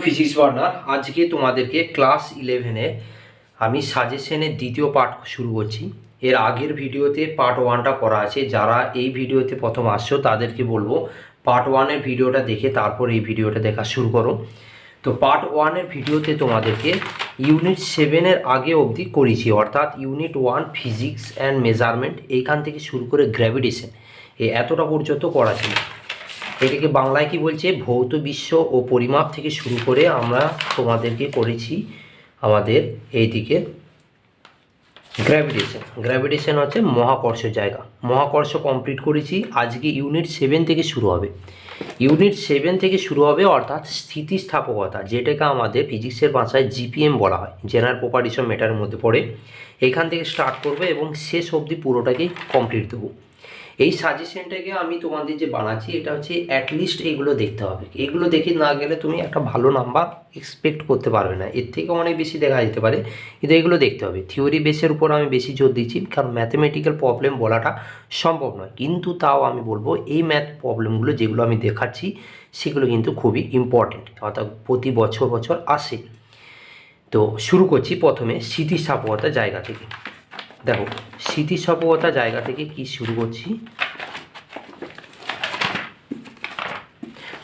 Physics burner আজকে তোমাদেরকে class 11-এ আমি সাজেশনের দ্বিতীয় পার্ট শুরু করছি। এর আগের ভিডিওতে পার্ট 1টা করা আছে। যারা এই ভিডিওতে প্রথম আসছো তাদেরকে বলবো পার্ট 1-এর ভিডিওটা দেখে তারপর এই ভিডিওটা দেখা শুরু করো। তো পার্ট 1-এর ভিডিওতে তোমাদেরকে ইউনিট 7-এর আগে অবধি করেছি, অর্থাৎ ইউনিট 1 ফিজিক্স অ্যান্ড মেজারমেন্ট এইখান থেকে শুরু করে গ্র্যাভিটেশন এই এতটা পর্যন্ত করা ছিল। এটাকে বাংলায় কি বলছে, ভৌত বিশ্ব ও পরিমাপ থেকে শুরু করে আমরা তোমাদেরকে করেছি আমাদের এইদিকে গ্র্যাভিটেশন হচ্ছে মহাকর্ষ জায়গা, মহাকর্ষ কমপ্লিট করেছি। আজকে ইউনিট 7 থেকে শুরু হবে। ইউনিট 7 থেকে শুরু হবে অর্থাৎ স্থিতিস্থাপকতা, যেটাকে আমাদের ফিজিক্সের ভাষায় জিপিএম বলা হয়, জেনারেল প্রপার্টিস অফ ম্যাটারের মধ্যে পড়ে। এখান থেকে স্টার্ট করবে এবং শেষ অবধি পুরোটাকেই কমপ্লিট দেবো। এই সাজেশনটাকে আমি তোমাদের যে বানাচ্ছি এটা হচ্ছে অ্যাটলিস্ট এইগুলো দেখতে হবে। এগুলো দেখে না গেলে তুমি একটা ভালো নাম্বার এক্সপেক্ট করতে পারবে না, এর থেকে অনেক বেশি দেখা যেতে পারে, কিন্তু এগুলো দেখতে হবে। থিওরি বেসের উপর আমি বেশি জোর দিচ্ছি, কারণ ম্যাথমেটিক্যাল প্রবলেম বলাটা সম্ভব নয়, কিন্তু তাও আমি বলবো এই ম্যাথ প্রবলেমগুলো যেগুলো আমি দেখাচ্ছি সেগুলো কিন্তু খুবই ইম্পর্টেন্ট, অর্থাৎ প্রতি বছর আসে। তো শুরু করছি প্রথমে স্থিতিস্থাপকতা জায়গা থেকে। দেখো, স্থিতিস্থাপকতা জায়গা থেকে কি শুরু করছি,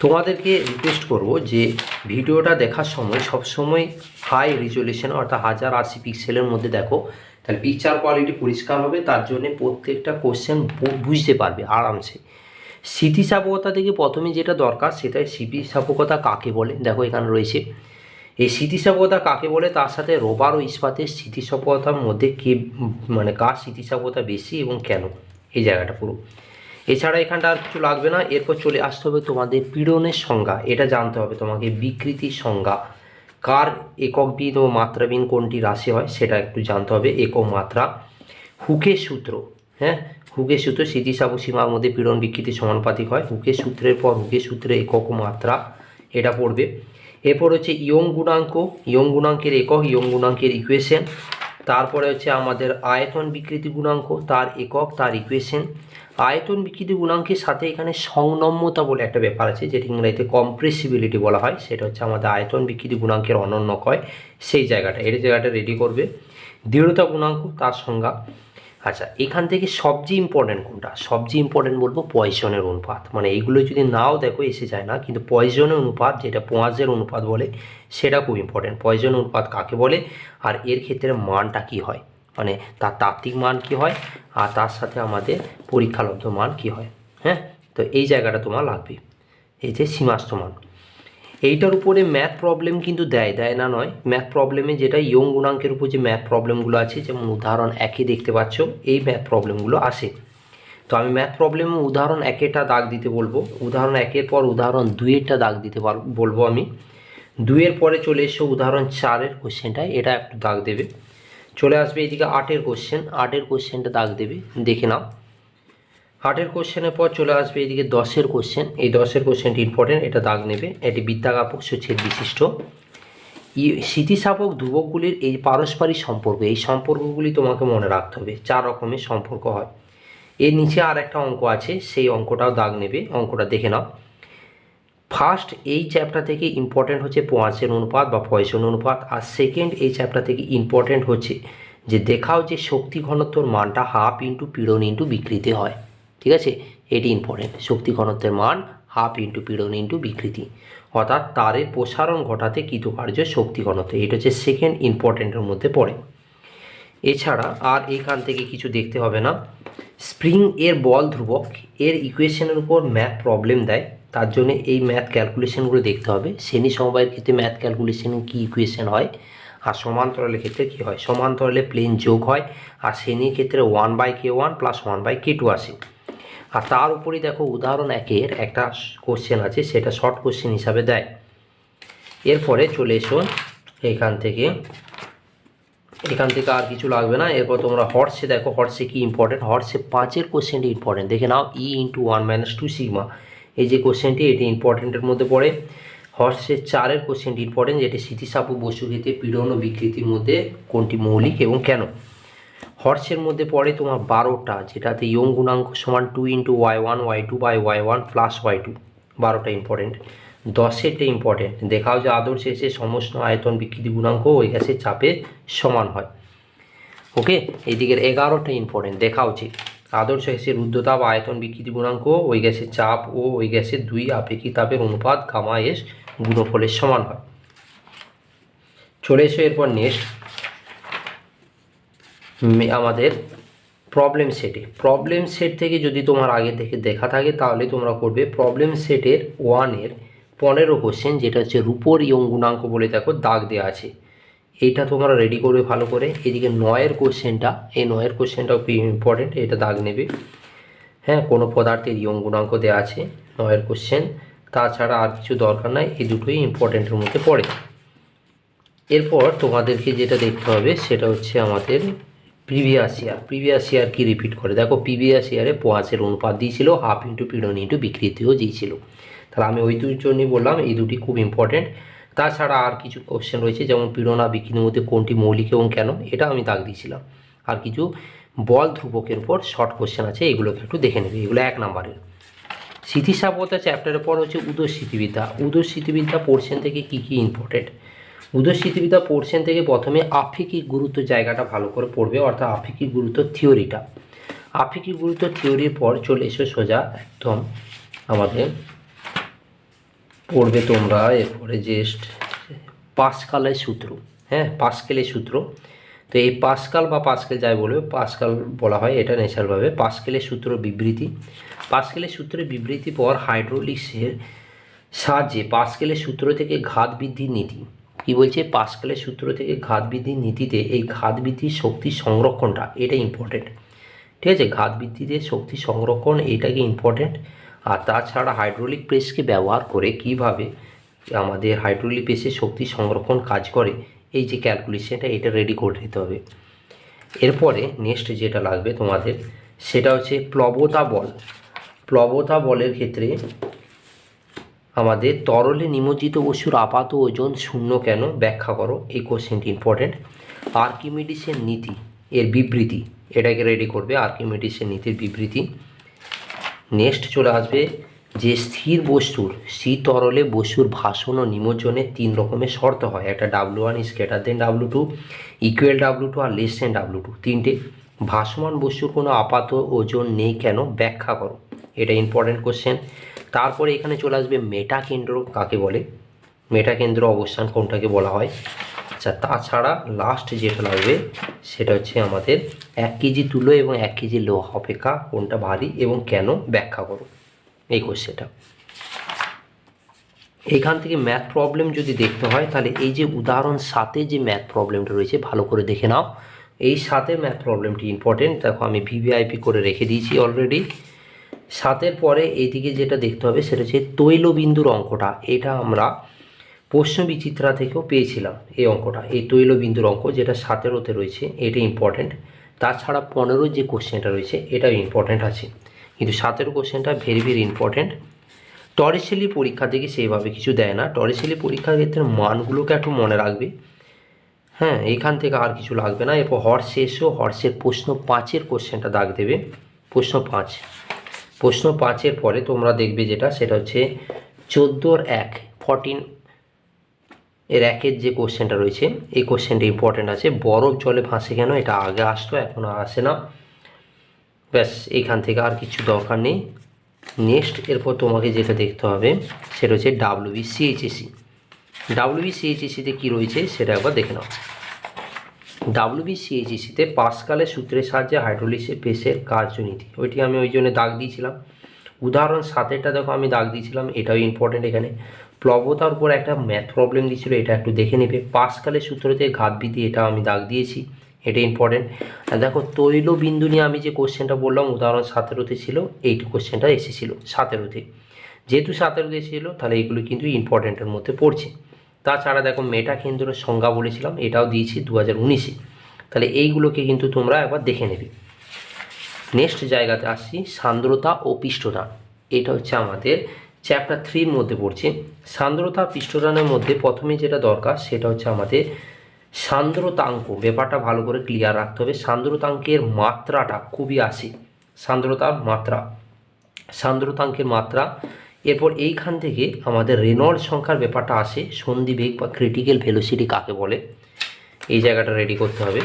তোমাদেরকে রিকোয়েস্ট করব যে ভিডিওটা দেখার সময় সবসময় হাই রিজলিউশন অর্থাৎ 1080 পিক্সেলের মধ্যে দেখো, তাহলে পিকচার কোয়ালিটি পরিষ্কার হবে, তার জন্য প্রত্যেকটা কোশ্চেন বুঝতে পারবে আরামসে। স্থিতিস্থাপকতা থেকে প্রথমে যেটা দরকার সেটাই স্থিতিস্থাপকতা কাকে বলে। দেখো এখানে রয়েছে এই স্থিতিস্থাপকতা কাকে বলে, তার সাথে রবার ও ইস্পাতের স্থিতিস্থাপকতার মধ্যে কে মানে কার স্থিতিস্থাপকতা বেশি এবং কেন, এই জায়গাটা পুরো। এছাড়া এখানটা আর কিছু লাগবে না। এরপর চলে আসতে হবে তোমাদের পীড়নের সংজ্ঞা, এটা জানতে হবে তোমাকে। বিকৃতির সংজ্ঞা, কার এককবিহীন ও মাত্রাবিহীন কোনটি রাশি হয় সেটা একটু জানতে হবে, একক মাত্রা। হুকের সূত্র, হ্যাঁ হুকের সূত্র, স্থিতিস্থাপক সীমার মধ্যে পীড়ন বিকৃতি সমানুপাতিক হয়। হুকের সূত্রের পর হুকের সূত্রে একক মাত্রা, এটা পড়বে। এরপর হচ্ছে ইয়ং গুণাঙ্ক, ইয়ং গুণাঙ্কের একক, ইয়ং গুণাঙ্কের ইকুয়েশন। তারপরে হচ্ছে আমাদের আয়তন বিকৃতি গুণাঙ্ক, তার একক, তার ইকুয়েশন। আয়তন বিকৃতি গুণাঙ্কের সাথে এখানে সংনম্যতা বলে একটা ব্যাপার আছে, যেটা ইংরেজিতে কম্প্রেসিবিলিটি বলা হয়, সেটা হচ্ছে আমাদের আয়তন বিকৃতি গুণাঙ্কের অনন্যক হয় সেই জায়গাটা, এই জায়গাটা রেডি করবে। দৃঢ়তা গুণাঙ্ক, তার সংজ্ঞা। আচ্ছা, এখান থেকে সবচেয়ে ইম্পর্টেন্ট কোনটা, সবচেয়ে ইম্পর্টেন্ট বলবো পয়সনের অনুপাত। মানে এইগুলো যদি নাও দেখো এসে যায় না, কিন্তু পয়সনের অনুপাত, যেটা পোয়াজের অনুপাত বলে, সেটা খুব ইম্পর্টেন্ট। পয়সনের অনুপাত কাকে বলে আর এর ক্ষেত্রে মানটা কি হয়, মানে তার তাত্ত্বিক মান কি হয় আর তার সাথে আমাদের পরীক্ষালব্ধ মান কি হয়। হ্যাঁ, তো এই জায়গাটা তোমার লাগবে, এই যে সীমাস্থ মান। এইটার উপরে ম্যাথ প্রবলেম কিন্তু দেয় না নয়, ম্যাথ প্রবলেমে যেটা ইয়ং গুণাঙ্কের উপর যে ম্যাথ প্রবলেমগুলো আছে, যেমন উদাহরণ 1-এ দেখতে পাচ্ছ এই ম্যাথ প্রবলেমগুলো আসে। তো আমি ম্যাথ প্রবলেমে উদাহরণ 1-এরটা দাগ দিতে বলবো, উদাহরণ 1-এর পর উদাহরণ 2-এরটা দাগ দিতে বলবো আমি। 2-এর পরে চলে এসো উদাহরণ 4-এর কোশ্চেনটায়, এটা একটু দাগ দেবে। চলে আসবে এদিকে 8-এর কোশ্চেন, 8-এর কোশ্চেনটা দাগ দেবে, দেখে নাও। 8-এর কোশ্চেনের পর চলে আসবে এদিকে 10-এর কোশ্চেন, এই 10-এর কোশ্চেনটি ইম্পর্টেন্ট, এটা দাগ নেবে। এটি বৃত্তাকার প্রস্থচ্ছেদ বিশিষ্ট স্থিতিস্থাপক ধ্রুবকগুলির এই পারস্পরিক সম্পর্ক, এই সম্পর্কগুলি তোমাকে মনে রাখতে হবে। 4 রকমের সম্পর্ক হয়। এর নিচে আর একটা অঙ্ক আছে, সেই অঙ্কটাও দাগ নেবে, অঙ্কটা দেখে নাও। ফার্স্ট এই চ্যাপ্টার থেকে ইম্পর্টেন্ট হচ্ছে পোয়াসের অনুপাত বা পয়সন অনুপাত, আর সেকেন্ড এই চ্যাপ্টার থেকে ইম্পর্টেন্ট হচ্ছে যে দেখাও যে শক্তি ঘনত্বর মানটা হাফ ইন্টু পীড়ন ইন্টু বিকৃতি হয়। ঠিক আছে, এটি ইম্পর্টেন্ট। শক্তি ঘনত্বের মান হাফ ইন্টু পীড়ন ইন্টু বিকৃতি, অর্থাৎ তারের প্রসারণ ঘটাতে কৃতকার্য শক্তি ঘনত্ব, এটা হচ্ছে সেকেন্ড ইম্পর্টেন্টের মধ্যে পড়ে। এছাড়া আর এইখান থেকে কিছু দেখতে হবে না। স্প্রিং এর বল ধ্রুবক, এর ইকুয়েশনের উপর ম্যাথ প্রবলেম দেয়, তার জন্য এই ম্যাথ ক্যালকুলেশনগুলো দেখতে হবে। শ্রেণী সমবায়ের ক্ষেত্রে ম্যাথ ক্যালকুলেশনে কী ইকুয়েশন হয় আর সমান্তরালের ক্ষেত্রে কী হয়। সমান্তরালে প্লেন যোগ হয় আর শ্রেণীর ক্ষেত্রে 1/k1 + 1/k2 আসে। আর তার উপরেই দেখো উদাহরণ 1-এর একটা কোশ্চেন আছে, সেটা শর্ট কোশ্চেন হিসাবে দেয়। এরপরে চলে এসো এখান থেকে আর কিছু লাগবে না। এরপর তোমরা হর্সে দেখো, হর্সে কি ইম্পর্টেন্ট, হর্সে 5-এর কোশ্চেনটি ইম্পর্টেন্ট, দেখে নাও। E × 1 - 2 সিগমা, এই যে কোশ্চেনটি, এটি ইম্পর্টেন্টের মধ্যে পড়ে। হর্সে 4-এর কোশ্চেনটি ইম্পর্টেন্ট, যেটি স্থিতিস্থাপক বস্তু ক্ষেত্রে পীড়ন ও বিকৃতির মধ্যে কোনটি মৌলিক এবং কেন। হর্সের মধ্যে পড়ে তোমার 12টা, যেটাতে ইয়ং গুণাঙ্ক সমান 2 × y1 y2/y1 + y2, 12টা important. 10-এরটা important, দেখাও যে আদর্শ এসে সমষ্ণ আয়তন বিকৃতি গুণাঙ্ক ওই গ্যাসের চাপের সমান হয়। ওকে, এইদিকের 11টা ইম্পর্টেন্ট, দেখা উচিত আদর্শ গ্যাসের রুদ্ধতাপ আয়তন বিকৃতি গুণাঙ্ক ওই গ্যাসের চাপ ও ওই গ্যাসের দুই আপেক্ষিক তাপের অনুপাত গামা এস গুণফলের সমান হয়। চলে এসো এরপর নেক্সট আমাদের প্রবলেম সেটে। প্রবলেম সেট থেকে যদি তোমার আগে থেকে দেখা থাকে তাহলে তোমরা করবে প্রবলেম সেটের 1-এর 15 কোশ্চেন, যেটা হচ্ছে রূপর ইয়ং গুণাঙ্ক বলে দেখো দাগ দেওয়া আছে, এইটা তোমরা রেডি করবে ভালো করে। এদিকে 9-এর কোশ্চেনটা, এই 9-এর কোশ্চেনটাও খুব ইম্পর্টেন্ট, এটা দাগ নেবে। হ্যাঁ, কোনো পদার্থের ইয়ং গুণাঙ্ক দেওয়া আছে 9-এর কোশ্চেন, তাছাড়া আর কিছু দরকার নাই, এই দুটোই ইম্পর্টেন্টের মধ্যে পড়ে। এরপর তোমাদেরকে যেটা দেখতে হবে সেটা হচ্ছে আমাদের প্রিভিয়াস ইয়ার কি রিপিট করে। দেখো প্রিভিয়াস ইয়ারে পোয়াসের অনুপাত দিয়েছিল 1/2 ইন্টু পীড়ন ইন্টু বিকৃতিও দিয়েছিল, তাহলে আমি ওই দুটোর জন্যই বললাম এই দুটি খুব ইম্পর্টেন্ট। তাছাড়া আর কিছু কোশ্চেন রয়েছে, যেমন পীড়ন আর বিকৃতির মধ্যে কোনটি মৌলিক এবং কেন, এটা আমি দাগ দিয়েছিলাম। আর কিছু বল ধ্রুবকের উপর শর্ট কোশ্চেন আছে, এগুলোকে একটু দেখে নেবে, এগুলো 1 নম্বরের। স্থিতিস্থাপকতা চ্যাপ্টারের পর হচ্ছে উদস্মৃতিবিদ্যা। উদস্মৃতিবিদ্যা পোর্শন থেকে কি কি ইম্পর্টেন্ট। উদস্মৃতিবিদ্যা পোর্শন থেকে প্রথমে আপেক্ষিক গুরুত্ব জায়গাটা ভালো করে পড়বে, অর্থাৎ আপেক্ষিক গুরুত্ব থিওরিটা। আপেক্ষিক গুরুত্ব থিওরির পর চলে এসো সোজা একদম আমাদের পড়বে তোমরা এরপরে জাস্ট পাস্কালের সূত্র। হ্যাঁ, পাস্কেলের সূত্র। তো এই পাস্কাল বা পাস্কেল যাই বলবে, পাস্কাল বলা হয় এটা ন্যাচারালভাবে। পাস্কেলের সূত্র বিবৃতি। পাস্কেলের সূত্রের বিবৃতি পর হাইড্রোলিক্সের সাহায্যে পাস্কেলের সূত্র থেকে ঘাত বৃদ্ধির নীতি। কি বলছে, পাস্কেলের সূত্র থেকে ঘাত বৃদ্ধির নীতিতে এই ঘাত বৃদ্ধির শক্তি সংরক্ষণটা, এটা ইম্পর্টেন্ট। ঠিক আছে, ঘাত বৃদ্ধিতে শক্তি সংরক্ষণ এটাকে ইম্পর্টেন্ট। আর তাছাড়া হাইড্রোলিক প্রেসকে ব্যবহার করে কিভাবে আমাদের হাইড্রোলিক প্রেসে শক্তি সংরক্ষণ কাজ করে, এই যে ক্যালকুলেশনটা, এটা রেডি করে নিতে হবে। এরপরে নেক্সট যেটা লাগবে তোমাদের সেটা হচ্ছে প্লবতা বল। প্লবতা বলের ক্ষেত্রে আমাদের তরলে নিমজ্জিত বস্তুর আপাত ওজন শূন্য কেন, ব্যাখ্যা করো, এই কোশ্চেনটি ইম্পর্টেন্ট। আর্কিমিডিসের নীতি এর বিবৃতি, এটাকে রেডি করবে, আর্কিমিডিসের নীতির বিবৃতি। নেক্সট চলে আসবে যে স্থির তরলে বস্তুর ভাসন ও নিমজ্জনের 3 রকমের শর্ত হয়, একটা W1 is greater than W2, equal W2 আর লেস দেন W2, তিনটে। ভাসমান বস্তুর কোনো আপাত ওজন নেই কেন, ব্যাখ্যা করো, এটা ইম্পর্টেন্ট কোশ্চেন। তারপরে এখানে চলে আসবে মেটা কেন্দ্র কাকে বলে, মেটা কেন্দ্র অবস্থান কোনটাকে বলা হয়। আচ্ছা, তাছাড়া লাস্ট যেটা লাগবে সেটা হচ্ছে আমাদের 1 কেজি তুলো এবং 1 কেজি লোহা অপেক্ষা কোনটা ভারী এবং কেন, ব্যাখ্যা করো, এই কোশ্চেনটা। এখান থেকে ম্যাথ প্রবলেম যদি দেখতে হয় তাহলে এই যে উদাহরণ 7-এ যে ম্যাথ প্রবলেমটা রয়েছে ভালো করে দেখে নাও। এই 7-এর ম্যাথ প্রবলেমটি ইম্পর্টেন্ট, দেখো আমি ভিভিআইপি করে রেখে দিয়েছি অলরেডি। 7-এর পরে এইদিকে যেটা দেখতে হবে সেটা হচ্ছে তৈলবিন্দুর অঙ্কটা, এটা আমরা প্রশ্ন বিচিত্রা থেকেও পেয়েছিলাম এই অঙ্কটা, এই তৈলবিন্দুর অঙ্ক যেটা 17-তে রয়েছে, এটা ইম্পর্টেন্ট। তাছাড়া 15 যে কোশ্চেনটা রয়েছে এটাও ইম্পর্টেন্ট আছে, কিন্তু 17 কোশ্চেনটা ভেরি ভেরি ইম্পর্টেন্ট। টরিসেলি পরীক্ষা থেকে সেইভাবে কিছু দেয় না, টরিসেলি পরীক্ষার ক্ষেত্রে মানগুলোকে একটু মনে রাখবে। হ্যাঁ, এইখান থেকে আর কিছু লাগবে না। এরপর হর্সের প্রশ্ন 5-এর কোশ্চেনটা দাগ দেবে, প্রশ্ন 5-এর পরে তোমরা দেখবে যেটা সেটা হচ্ছে 14 এর 1-এর যে কোশ্চেনটা রয়েছে এই কোশ্চেনটা ইম্পর্টেন্ট আছে। বরফ জলে ভাসে কেন, এটা আগে আসতো এখন আর আসে না। ব্যাস, এইখান থেকে আর কিছু দরকার নেই। নেক্সট এরপর তোমাকে যেটা দেখতে হবে সেটা হচ্ছে WBCHEC-তে কী রয়েছে সেটা একবার দেখে নাও। WBCHEC-তে পাস্কালের সূত্রের সাহায্যে হাইড্রোলিক্সের প্রেসের কার্যনীতি, ওইটি আমি ওই জন্য দাগ দিয়েছিলাম। উদাহরণ 7-এরটা দেখো আমি দাগ দিয়েছিলাম, এটাও ইম্পর্টেন্ট। এখানে প্লবতার উপর একটা ম্যাথ প্রবলেম দিয়েছিল, এটা একটু দেখে নেবে। পাস্কালের সূত্র থেকে ঘাত বৃদ্ধি, এটা আমি দাগ দিয়েছি, এটা ইম্পর্টেন্ট। আর দেখো তৈলবিন্দু নিয়ে আমি যে কোশ্চেনটা বললাম উদাহরণ 17-তে ছিল, এই কোশ্চেনটা এসেছিলো 17-তে, যেহেতু 17-তে এসেছিল তাহলে এইগুলো কিন্তু ইম্পর্টেন্টের মধ্যে পড়ছে। তাছাড়া দেখো মেটা কেন্দ্রের সংজ্ঞা বলেছিলাম, এটাও দিয়েছি 2019-এ, তাহলে এইগুলোকে কিন্তু তোমরা একবার দেখে নেবে। নেক্সট জায়গাতে আসছি সান্দ্রতা ও পৃষ্ঠটান, এটা হচ্ছে আমাদের চ্যাপ্টার 3-র মধ্যে পড়ছে। সান্দ্রতা পৃষ্ঠটানের মধ্যে প্রথমে যেটা দরকার সেটা হচ্ছে আমাদের সান্দ্রতাঙ্ক, ব্যাপারটা ভালো করে ক্লিয়ার রাখতে হবে। সান্দ্রতাঙ্কের মাত্রাটা খুবই আসে, সান্দ্রতাঙ্কের মাত্রা এরপর এইখান থেকে আমাদের রেনল্ড সংখ্যার ব্যাপারটা আসে, সন্ধিবেগ বা ক্রিটিক্যাল ভেলোসিটি কাকে বলে, এই জায়গাটা রেডি করতে হবে।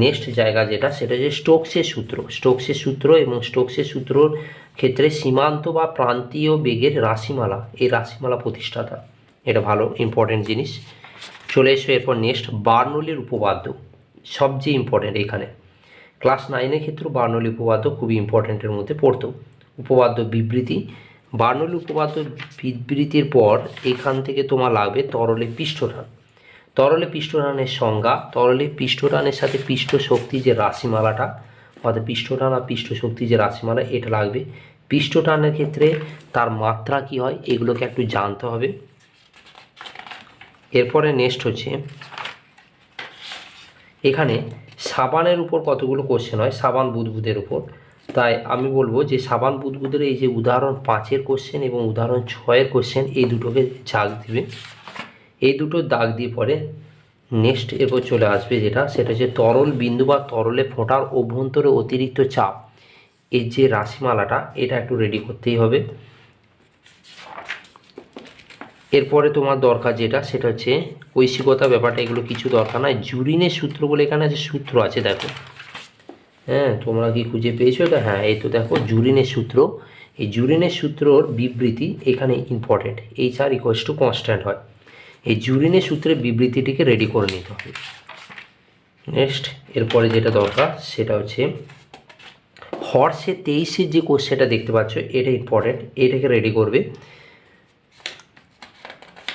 নেক্সট জায়গা যেটা সেটা হচ্ছে স্টোকসের সূত্র এবং স্টোকসের সূত্রর ক্ষেত্রে সীমান্ত বা প্রান্তীয় বেগের রাশিমালা, এই রাশিমালা প্রতিষ্ঠাতা, এটা ভালো ইম্পর্টেন্ট জিনিস। চলে এসো এরপর নেক্সট বার্নৌলির উপপাদ্য, সবচেয়ে ইম্পর্টেন্ট এখানে ক্লাস 9-এর ক্ষেত্রেও বার্নৌলি উপপাদ্য খুবই ইম্পর্টেন্টের মধ্যে পড়তো। উপপাদ্য বিবৃতি, বার্নৌলি উপপাদ্য বিবৃতির পর এখান থেকে তোমার লাগবে তরলে পৃষ্ঠটান। তরলে পৃষ্ঠটানের সংজ্ঞা, তরলে পৃষ্ঠটানের সাথে পৃষ্ঠ শক্তি যে রাশিমালাটা, অর্থাৎ পৃষ্ঠটান আর পৃষ্ঠ শক্তি যে রাশিমালা, এটা লাগবে। পৃষ্ঠটানের ক্ষেত্রে তার মাত্রা কি হয় এগুলোকে একটু জানতে হবে। এরপরে নেক্সট হচ্ছে এখানে সাবানের উপর কতগুলো কোশ্চেন হয়, সাবান বুদবুদের উপর। তাই আমি বলবো যে সাবান বুদবুদের এই যে উদাহরণ 5-এর কোশ্চেন এবং উদাহরণ 6-এর কোশ্চেন, এই দুটোকে দাগ দিবে। এই দুটো দাগ দিয়ে পরে নেক্সট এরপর চলে আসবে যেটা, সেটা হচ্ছে তরল বিন্দু বা তরলে ফোঁটার অভ্যন্তরে অতিরিক্ত চাপ, এই যে রাশিমালাটা, এটা একটু রেডি করতেই হবে। এরপরে তোমার দরকার যেটা সেটা হচ্ছে কৈশিকতা ব্যাপারটা, এগুলো কিছু দরকার নয়। জুরিনের সূত্র বলে এখানে যে সূত্র আছে দেখো, হ্যাঁ তোমরা কি খুঁজে পেয়েছো এটা? হ্যাঁ এই তো দেখো জুরিনের সূত্র, এই জুরিনের সূত্রর বিবৃতি এখানে ইম্পর্টেন্ট, HR = কনস্ট্যান্ট হয়। এই জুরিনের সূত্রের বিবৃতিটিকে রেডি করে নিতে হবে। নেক্সট এরপরে যেটা দরকার সেটা হচ্ছে হর্সে 23-এর যে কোশ্চেনটা দেখতে পাচ্ছ, এটা ইম্পর্টেন্ট, এটাকে রেডি করবে।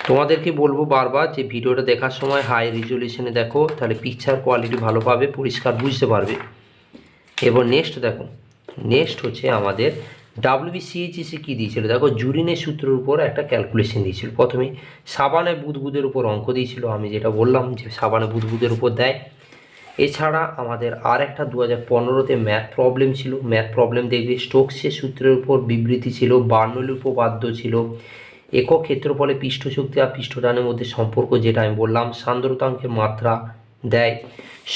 তোমাদেরকে বলবো বারবার যে ভিডিওটা দেখার সময় হাই রিজলিউশনে দেখো, তাহলে পিকচার কোয়ালিটি ভালো পাবে, পরিষ্কার বুঝতে পারবে। এবং নেক্সট দেখো, নেক্সট হচ্ছে আমাদের WBCHS কী দিয়েছিল দেখো, জুরিনের সূত্রের উপর একটা ক্যালকুলেশন দিয়েছিল। প্রথমে সাবানে বুদবুদের উপর অঙ্ক দিয়েছিল, আমি যেটা বললাম যে সাবানে বুদবুদের উপর দেয়। এছাড়া আমাদের আর একটা 2015-তে ম্যাথ প্রবলেম ছিল, ম্যাথ প্রবলেম দেখবে স্টোকসের সূত্রের উপর বিবৃতি ছিল, বার্নৌলি উপপাদ্য ছিল, একক ক্ষেত্রফলে পৃষ্ঠশক্তি আর পৃষ্ঠটানের মধ্যে সম্পর্ক যেটা আমি বললাম, সান্দ্রতাঙ্কের মাত্রা দেয়,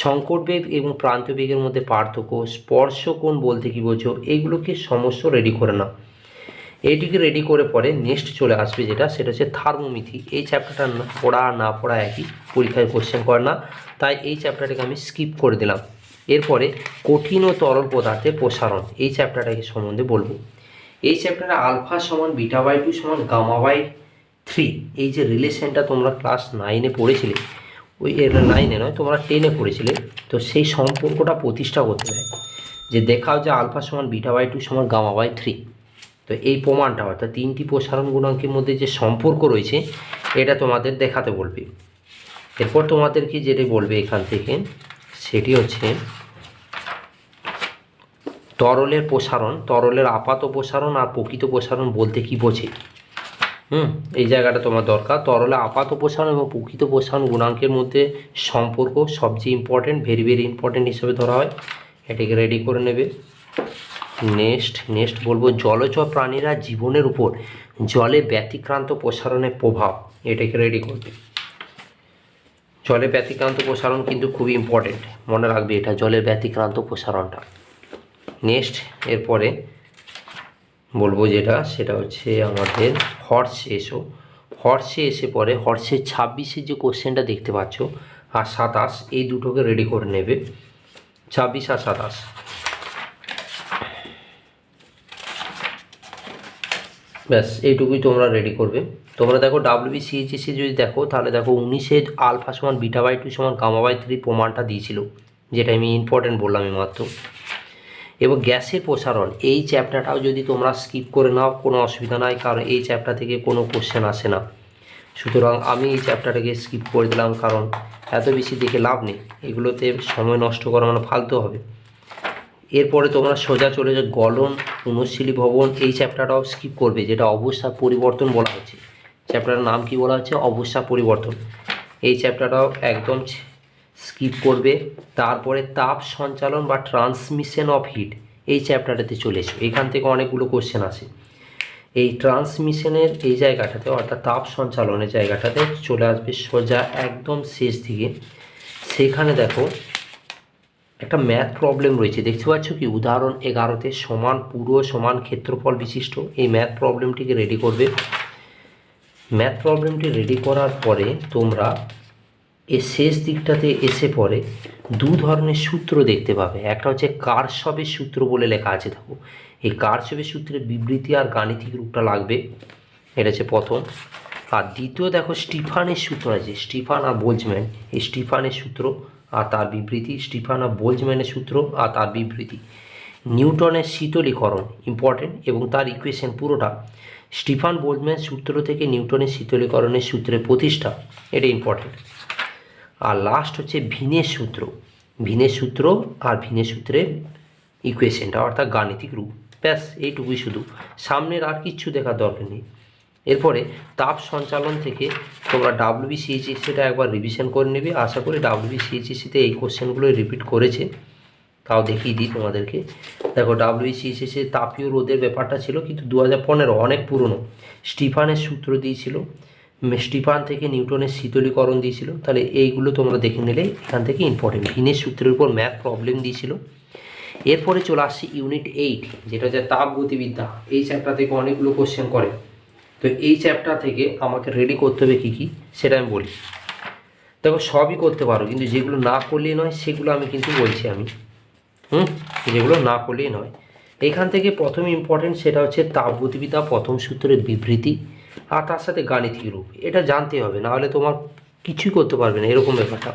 সংকট বেগ এবং প্রান্ত বেগের মধ্যে পার্থক্য, স্পর্শ কোণ বলতে কী বোঝো, এইগুলোকে সমস্ত রেডি করে নাও। এইটিকে রেডি করে পরে নেক্সট চলে আসবে যেটা, সেটা হচ্ছে থার্মোমিথি। এই চ্যাপ্টারটা পড়া না পড়া একই, পরীক্ষায় কোশ্চেন করে না, তাই এই চ্যাপ্টারটাকে আমি স্কিপ করে দিলাম। এরপরে কঠিন ও তরল পদার্থের প্রসারণ, এই চ্যাপ্টারটাকে সম্বন্ধে বলবো। এই চ্যাপ্টারে α=β/2 γ/3, এই যে রিলেশনটা তোমরা ক্লাস 9-এ পড়েছিলে, ওই 9-এ নয় তোমরা 10-এ পড়েছিলে, তো সেই সম্পর্কটা প্রতিষ্ঠা করতে দেয় যে দেখাও যে α=β/2 γ/3। তো এই প্রমাণটা অর্থাৎ 3টি প্রসারণ গুণাঙ্কের মধ্যে যে সম্পর্ক রয়েছে এটা তোমাদের দেখাতে বলবে। এরপর তোমাদেরকে যেটা বলবে এখান থেকে সেটি হচ্ছে তরলের প্রসারণ, তরলের আপাত প্রসারণ আর প্রকৃত প্রসারণ বলতে কী বোঝে। এই জায়গাটা তোমার দরকার। তরলে আপাত প্রসারণ এবং প্রকৃত প্রসারণ গুণাঙ্কের মধ্যে সম্পর্ক সবচেয়ে ইম্পর্টেন্ট, ভেরি ভেরি ইম্পর্টেন্ট হিসেবে ধরা হয়, এটাকে রেডি করে নেবে। নেক্সট বলবো জলচর প্রাণীরা জীবনের উপর জলে ব্যতিক্রান্ত প্রসারণের প্রভাব, এটাকে রেডি করবে। জলে ব্যতিক্রান্ত প্রসারণ কিন্তু খুবই ইম্পর্টেন্ট, মনে রাখবে এটা, জলের ব্যতিক্রান্ত প্রসারণটা। নেক্সট এরপরে বলবো যেটা সেটা হচ্ছে আমাদের হর্সে এসে পরে হর্সের 26-এর যে কোশ্চেনটা দেখতে পাচ্ছ আর 27, এই দুটোকে রেডি করে নেবে, 26 আর 27। ব্যাস এইটুকুই তোমরা রেডি করবে। তোমরা দেখো WBCHS যদি দেখো তাহলে দেখো 19-এ α=β/2 γ/3 প্রমাণটা দিয়েছিল, যেটা আমি ইম্পর্টেন্ট বললাম মাত্র। এবং গ্যাসের প্রসারণ, এই চ্যাপ্টারটাও যদি তোমরা স্কিপ করে নাও কোনো অসুবিধা নাই, কারণ এই চ্যাপ্টার থেকে কোনো কোশ্চেন আসে না। সুতরাং আমি এই চ্যাপ্টারটাকে স্কিপ করে দিলাম, কারণ এত বেশি দেখে লাভ নেই, এগুলোতে সময় নষ্ট করা মানে ফালতু হবে। এরপরে তোমরা সোজা চলে যাও গলন, পুনঃশীলী ভবন, এই চ্যাপ্টারটাও স্কিপ করবে, যেটা অবস্থা পরিবর্তন বলা হচ্ছে। চ্যাপ্টারের নাম কি বলা হচ্ছে? অবস্থা পরিবর্তন। এই চ্যাপ্টারটাও একদম স্কিপ করবে। তারপরে তাপ সঞ্চালন বা ট্রান্সমিশন অফ হিট, এই চ্যাপ্টারটাতে চলে এসো, এখান থেকে অনেকগুলো কোশ্চেন আসে। এই ট্রান্সমিশনের এই জায়গাটাতে অর্থাৎ তাপ সঞ্চালনের জায়গাটাতে চলে আসবে সোজা একদম শেষ দিকে। সেখানে দেখো একটা ম্যাথ প্রবলেম রয়েছে, দেখতে পাচ্ছ কি উদাহরণ 11তে সমান পুরো সমান ক্ষেত্রফল বিশিষ্ট এই ম্যাথ প্রবলেমটিকে রেডি করবে। ম্যাথ প্রবলেমটি রেডি করার পরে তোমরা এর শেষ দিকটাতে এসে পরে দু ধরনের সূত্র দেখতে পাবে। একটা হচ্ছে কারশফের সূত্র বলে লেখা আছে, দেখো এই কারশফের সূত্রের বিবৃতি আর গাণিতিক রূপটা লাগবে, এটা হচ্ছে প্রথম। আর দ্বিতীয় দেখো স্টিফানের সূত্র আছে, স্টিফান আর বোলজম্যান, এই স্টিফানের সূত্র আর তার বিবৃতি, স্টিফান আর বোলজম্যানের সূত্র আর তার বিবৃতি। নিউটনের শীতলীকরণ ইম্পর্টেন্ট এবং তার ইকুয়েশন পুরোটা, স্টিফান বোলজম্যান সূত্র থেকে নিউটনের শীতলীকরণের সূত্রের প্রতিষ্ঠা, এটা ইম্পর্টেন্ট। আর লাস্ট হচ্ছে ভিনের সূত্র, ভিনের সূত্র আর ভিনের সূত্রের ইকুয়েশনটা অর্থাৎ গাণিতিক রূপ। ব্যাস এইটুকুই শুধু, সামনের আর কিচ্ছু দেখার দরকার নেই। এরপরে তাপ সঞ্চালন থেকে তোমরা WBCHESটা একবার রিভিশন করে নেবে। আশা করি WBCHESতে এই কোশ্চেনগুলোই রিপিট করেছে, তাও দেখিয়ে দিই তোমাদেরকে। দেখো WBCHESে তাপীয় রোধের ব্যাপারটা ছিল, কিন্তু 2015 অনেক পুরনো। স্টিফানের সূত্র দিয়েছিল, স্টিফান থেকে নিউটনের শীতলীকরণ দিয়েছিল, তাহলে এইগুলো তোমরা দেখে নিলে এখান থেকে ইম্পর্টেন্ট। ভিনের সূত্রের উপর ম্যাথ প্রবলেম দিয়েছিল। এরপরে চলে আসছি ইউনিট 8, যেটা হচ্ছে তাপ গতিবিদ্যা। এই চ্যাপ্টার থেকে অনেকগুলো কোশ্চেন করে, তো এই চ্যাপ্টার থেকে আমাকে রেডি করতে হবে কী কী সেটা আমি বলি। দেখো সবই করতে পারো, কিন্তু যেগুলো না করলেই নয় সেগুলো আমি কিন্তু বলছি আমি, যেগুলো না করলেই নয়। এখান থেকে প্রথম ইম্পর্টেন্ট সেটা হচ্ছে তাপ গতিবিদ্যা প্রথম সূত্রের বিবৃতি আর তার সাথে গাণিতিক রূপ, এটা জানতে হবে, নাহলে তোমার কিছুই করতে পারবে না এরকম ব্যাপারটা।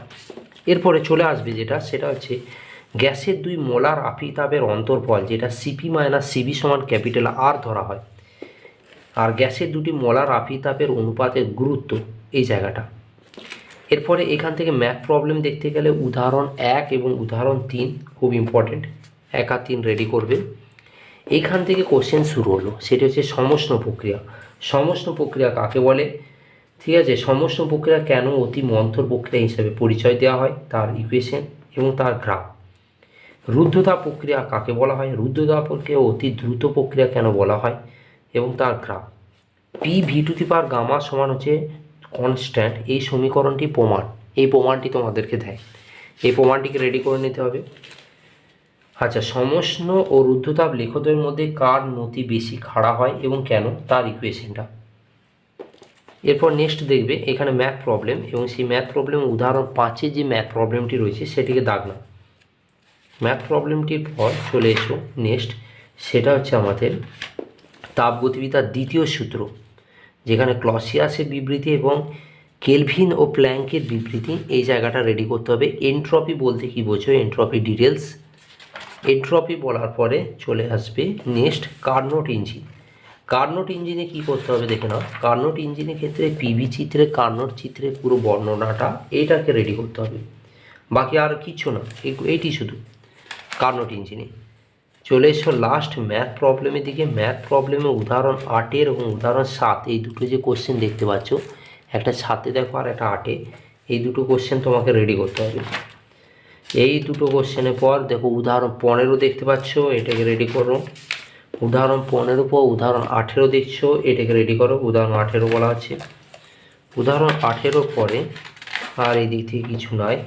এরপরে চলে আসবে যেটা, সেটা হচ্ছে গ্যাসের 2 মোলার আপিতাপের অন্তর্ফল, যেটা সিপি মাইনাস সিবি সমান ক্যাপিটাল আর ধরা হয়, আর গ্যাসের 2টি মোলার আপিতাপের অনুপাতের গুরুত্ব, এই জায়গাটা। এরপরে এখান থেকে ম্যাথ প্রবলেম দেখতে গেলে উদাহরণ 1 এবং উদাহরণ 3 খুব ইম্পর্টেন্ট, 1 আর 3 রেডি করবে। এইখান থেকে কোশ্চেন শুরু হলো, সেটা হচ্ছে সমষ্ণ প্রক্রিয়া। সমষ্ণ প্রক্রিয়া কাকে বলে, ঠিক আছে, সমষ্ণ প্রক্রিয়া কেন অতি মন্থর প্রক্রিয়া হিসেবে পরিচয় দেওয়া হয়, তার ইকুয়েশন এবং তার গ্রাফ। রুদ্ধতাপ প্রক্রিয়া কাকে বলা হয়, রুদ্ধতাপ প্রক্রিয়া অতি দ্রুত প্রক্রিয়া কেন বলা হয় এবং তার গ্রাফ। P(V⁴ সমান হচ্ছে কনস্ট্যান্ট, এই সমীকরণটি প্রমাণ, এই প্রমাণটি তোমাদেরকে দেয়, এই প্রমাণটিকে রেডি করে নিতে হবে। আচ্ছা, সমষ্ণ ও রুদ্ধতাপ লেখকদের মধ্যে কার নতি বেশি খাড়া হয় এবং কেন, তার ইকুয়েশনটা। এরপর নেক্সট দেখবে এখানে ম্যাথ প্রবলেম, এবং সেই ম্যাথ প্রবলেম উদাহরণ 5-এ যে ম্যাথ প্রবলেমটি রয়েছে সেটিকে দাগ না। ম্যাথ প্রবলেমটির পর চলে এসো নেক্সট, সেটা হচ্ছে আমাদের তাপগতিবিদ্যার দ্বিতীয় সূত্র, যেখানে ক্লসিয়াসের বিবৃতি এবং কেলভিন ও প্ল্যাঙ্কের বিবৃতি, এই জায়গাটা রেডি করতে হবে। এন্ট্রপি বলতে কি বোঝো, এন্ট্রপি ডিটেলস। এন্ট্রপি বলার পরে চলে আসবে নেক্সট কার্নোট ইঞ্জিন। কার্নোট ইঞ্জিনে কি করতে হবে দেখে নাও। কার্নোট ইঞ্জিনের ক্ষেত্রে পিভি চিত্রে, কার্নোট চিত্রে পুরো বর্ণনাটা এইটাকে রেডি করতে হবে, বাকি আর কিছু না, এইটি শুধু কার্নোট ইঞ্জিনে। চলে এসো লাস্ট ম্যাথ প্রবলেমের দিকে। ম্যাথ প্রবলেমে উদাহরণ 8 এবং উদাহরণ 7, এই দুটো যে কোশ্চেন দেখতে পাচ্ছ, একটা 7-এ দেখো আর একটা 8-এ, এই দুটো কোশ্চেন তোমাকে রেডি করতে হবে। এই দুটো কোশ্চেনের পর দেখো উদাহরণ 15 দেখতে পাচ্ছ, এটাকে রেডি করো। উদাহরণ 15 পর উদাহরণ 18 দেখছো, এটাকে রেডি করো। উদাহরণ 18 বলা আছে, উদাহরণ 18 পরে আর এই দিক থেকে কিছু নয়।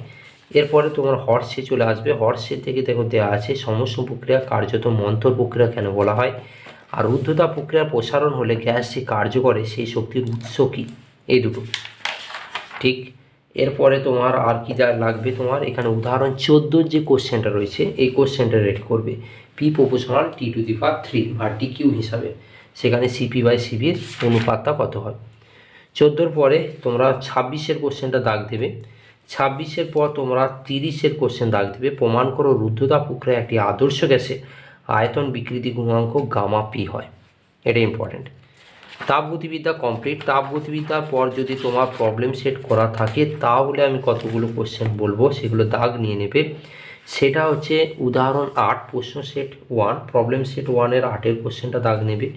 এরপরে তোমার হর্সে চলে আসবে। হর্সে থেকে দেখো দেওয়া আছে সমষ্ণ প্রক্রিয়া কার্যত মন্থর প্রক্রিয়া কেন বলা হয়, আর রুদ্ধতাপ প্রক্রিয়ার প্রসারণ হলে গ্যাস যে কার্য করে সেই শক্তির উৎস কী, এই দুটো ঠিক। এরপরে তোমার আর কি যা লাগবে, তোমার এখানে উদাহরণ 14 যে কোশ্চেনটা রয়েছে এই কোশ্চেনটা রেডি করবে। P∝T⁵ বা DQ হিসাবে, সেখানে CP/CV অনুপাতটা কত হয়। 14 পরে তোমরা 26-এর কোশ্চেনটা দাগ দেবে। 26-এর পর তোমরা 30-এর কোশ্চেন দাগ দেবে। প্রমাণ করো রুদ্ধতাপ প্রক্রিয়া একটি আদর্শ গ্যাসে আয়তন বিকৃতি গুণাঙ্ক Γp হয়, এটা ইম্পর্টেন্ট। তাপগতিবিদ্যা কমপ্লিট। তাপগতিবিদ্যার পর যদি তোমার প্রবলেম সেট করা থাকে তাহলে আমি কতগুলো কোশ্চেন বলবো, সেগুলো দাগ নিয়ে নেবে। সেটা হচ্ছে উদাহরণ 8 প্রশ্ন সেট 1, প্রবলেম সেট 1-এর 8-এর কোশ্চেনটা দাগ নেবে।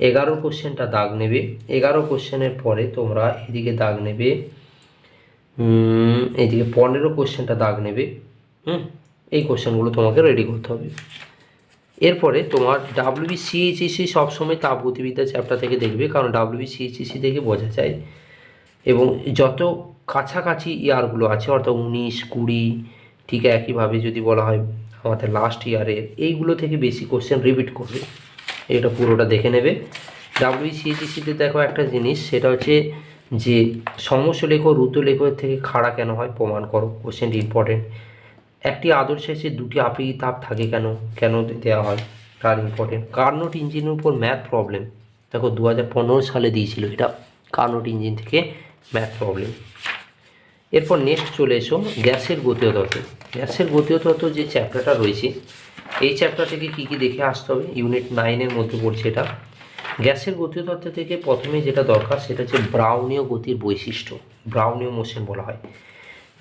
11 কোশ্চেনটা দাগ নেবে। 11 কোশ্চেনের পরে তোমরা এদিকে দাগ নেবে, এইদিকে 15 কোশ্চেনটা দাগ নেবে। এই কোশ্চেনগুলো তোমাকে রেডি করতে হবে। এরপরে তোমার WBCHESI সবসময় তাপগতিবিদ্যা চ্যাপ্টার থেকে দেখবে, কারণ WBCHESI থেকে বোঝা যায়, এবং যত কাছাকাছি ইয়ারগুলো আছে অর্থাৎ 19, 20, ঠিক একইভাবে যদি বলা হয় আমাদের লাস্ট ইয়ারের, এইগুলো থেকে বেশি কোশ্চেন রিপিট করবে, এটা পুরোটা দেখে নেবে। WBCSতে দেখো একটা জিনিস, সেটা হচ্ছে যে সমস্ত লেখো ঋতু লেখকের থেকে খাড়া কেন হয় প্রমাণ করো, কোশ্চেনটি ইম্পর্টেন্ট। একটি আদর্শ এসে দুটি আপেক্ষিক তাপ থাকে কেন, কেন দেওয়া হয়, তার ইম্পর্টেন্ট। কার্নোট ইঞ্জিনের উপর ম্যাথ প্রবলেম, দেখো 2015 সালে দিয়েছিল এটা, কার্নোট ইঞ্জিন থেকে ম্যাথ প্রবলেম। এরপর নেক্সট চলে এসো গ্যাসের গতীয় তত্ত্ব। গ্যাসের গতীয় তত্ত্ব যে চ্যাপ্টারটা রয়েছে, এই চ্যাপ্টার থেকে কী কী দেখে আসতে হবে, ইউনিট 9-এর মধ্যে পড়ছে এটা। গ্যাসের গতীয় তত্ত্ব থেকে প্রথমে যেটা দরকার সেটা হচ্ছে ব্রাউনীয় গতির বৈশিষ্ট্য, ব্রাউনীয় মোশন বলা হয়।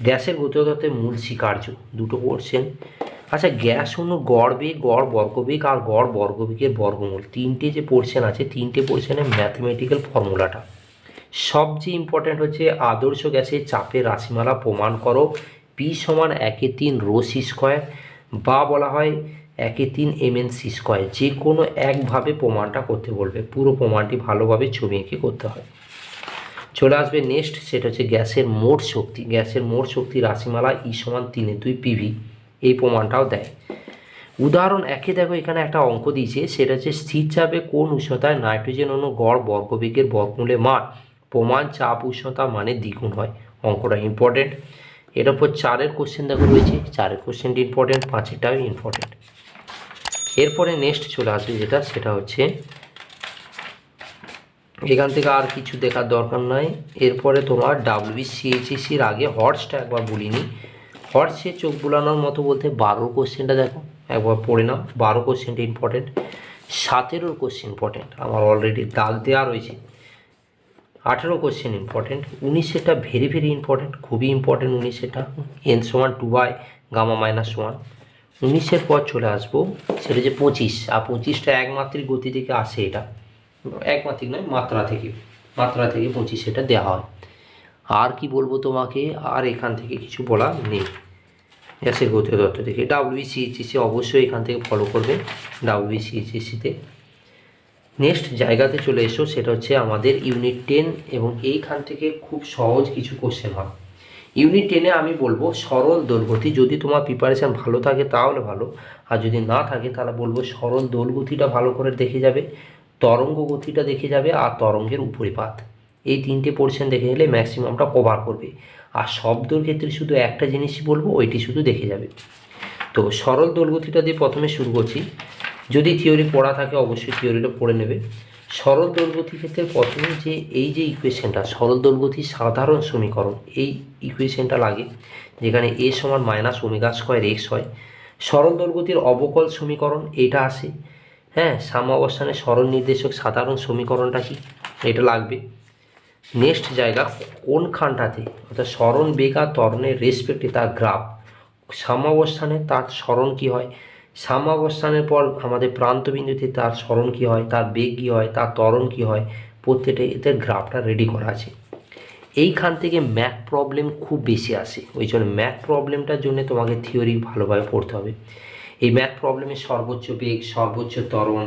গ্যাসের গতীয় তত্ত্বের মূল স্বীকার্য দুটো পড়ছেন। আচ্ছা, গ্যাস অণু গড় বেগ, গড় বর্গবেগ আর গড় বর্গবেগের বর্গমূল, তিনটে যে পোর্শন আছে, তিনটে পোর্শনের ম্যাথমেটিক্যাল ফর্মুলাটা। সবচেয়ে ইম্পর্ট্যান্ট হচ্ছে আদর্শ গ্যাসের চাপের রাশিমালা প্রমাণ করো, পি সমান 1/3 রো সি স্কোয়ার, বা বলা হয় 1/3 MN/সি স্কোয়ার, যে কোনো একভাবে প্রমাণটা করতে বলবে, পুরো প্রমাণটি ভালোভাবে ছবি এঁকে করতে হয়। চলে আসবে নেক্সট, সেটা হচ্ছে গ্যাসের মোট শক্তি। গ্যাসের মোট শক্তি রাশিমালা ই সমান 3/2 PV, এই প্রমাণটাও দেয়। উদাহরণ 1-এ দেখো এখানে একটা অঙ্ক দিয়েছে, সেটা হচ্ছে স্থির চাপে কোন উষ্ণতায় নাইট্রোজেন অণু গড় বর্গবেগের বর্গমূলের মান প্রমাণ চাপ উষ্ণতা মানে দ্বিগুণ হয়, অঙ্কটা ইম্পর্টেন্ট। এর উপর 4-এর কোশ্চেন দেখো রয়েছে, 4-এর কোশ্চেনটি ইম্পর্টেন্ট, 5-এরটাও ইম্পর্টেন্ট। এরপরে নেক্সট চলে আসবে যেটা, সেটা হচ্ছে এখান থেকে আর কিছু দেখার দরকার নাই। এরপরে তোমার WBCHSCর আগে হর্সটা একবার বলিনি, হর্সে চোখ বুলানোর মতো বলতে 12 কোশ্চেনটা দেখো একবার পড়ে নাও, 12 কোশ্চেনটা ইম্পর্টেন্ট। 17-এর কোশ্চেন ইম্পর্টেন্ট, আমার অলরেডি দাগ দেওয়া রয়েছে। 18 কোশ্চেন ইম্পর্টেন্ট। 19-এরটা ভেরি ভেরি ইম্পর্টেন্ট, খুবই ইম্পর্টেন্ট 19-এরটা, n সমান 2/γ-1। 19-এর পর চলে আসবো সেটা যে 25, আর 25টা একমাত্রিক গতি থেকে আসে, এটা একমাত্রিক নয় মাত্রা থেকে, মাত্রা থেকে 25 এটা দেওয়া হয়। আর কি বলবো তোমাকে, আর এখান থেকে কিছু বলা নেই গ্যাসের গতীয় তত্ত্ব থেকে। WBCHSC অবশ্যই এখান থেকে ফলো করবে, WBCHSCতে। নেক্সট জায়গাতে চলে এসো, সেটা হচ্ছে আমাদের ইউনিট 10, এবং এইখান থেকে খুব সহজ কিছু কোশ্চেন হয়। ইউনিট 10-এ আমি বলবো সরল দোলগতি, যদি তোমার প্রিপারেশান ভালো থাকে তাহলে ভালো, আর যদি না থাকে তাহলে বলবো সরল দোলগতিটা ভালো করে দেখে যাবে, তরঙ্গ গতিটা দেখে যাবে, আর তরঙ্গের উপরিপাত, এই তিনটে পোর্শন দেখে গেলে ম্যাক্সিমামটা কভার করবে। আর শব্দর ক্ষেত্রে শুধু একটা জিনিসই বলবো, ওইটি শুধু দেখে যাবে। তো সরল দোলগতিটা দিয়ে প্রথমে শুরু করছি, যদি থিওরি পড়া থাকে অবশ্যই থিওরিটা পড়ে নেবে। সরল দোলগতির ক্ষেত্রে প্রথমে যে এই যে ইকুয়েশনটা, সরল দোলগতির সাধারণ সমীকরণ, এই ইকুয়েশনটা লাগে, যেখানে a সমান -ω²x হয়। সরল দোলগতির অবকল সমীকরণ এটা আসে, হ্যাঁ, সাম্যাবস্থানের সরল নির্দেশক সাধারণ সমীকরণটা কি, এটা লাগবে। নেক্সট জায়গা কোনখানটাতে, অর্থাৎ সরণ বেগ আর ত্বরণের রেসপেক্টে তার গ্রাফ, সাম্যাবস্থানে তার সরণ কী হয়, সাম্যাবস্থানের পর আমাদের প্রান্তবিন্দুতে তার সরণ কী হয়, তার বেগ কী হয়, তার ত্বরণ কী হয়, প্রত্যেকটা এতে গ্রাফটা রেডি করা আছে। এইখান থেকে ম্যাথ প্রবলেম খুব বেশি আসে, ওই জন্য ম্যাথ প্রবলেমটার জন্য তোমাকে থিওরি ভালোভাবে পড়তে হবে। এই ম্যাথ প্রবলেমের সর্বোচ্চ বেগ, সর্বোচ্চ ত্বরণ,